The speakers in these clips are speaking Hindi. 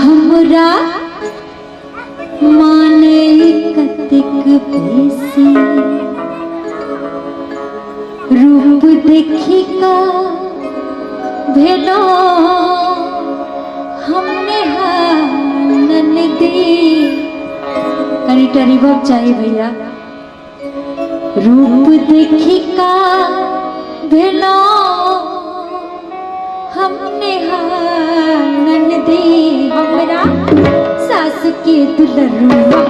हमरा माने कतिक बेसी रूप देखी का भेलो हमने ननदी कनी टरी बब चाहिए भैया। रूप देखी का भेलो हमने ननदी हमरा सास के दुलरुआ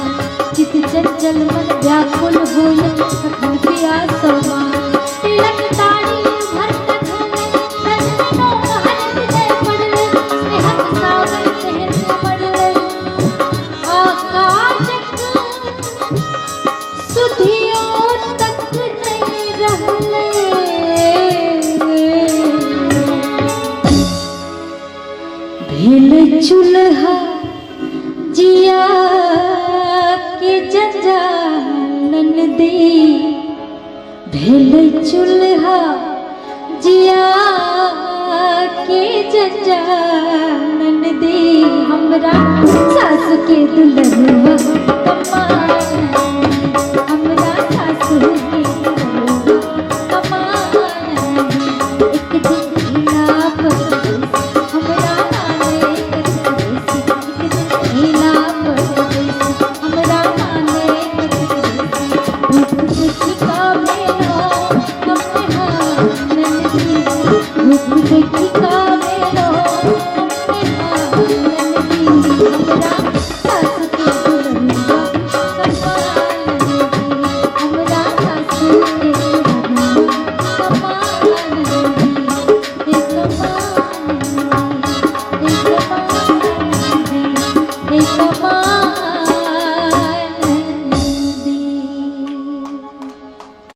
चंचल मन व्याकुल होय कखन प्यास समान तिलक ताड़ी भर कखन तन्नो हर जय पड़ले स्नेहक सावन सहन पड़ले आकाश सुधियो तक नहीं रहले भेल चूल्हा जिया ननदी भेल चूल्हा जिया के जजा ननदी हमरा सास के दुलरुआ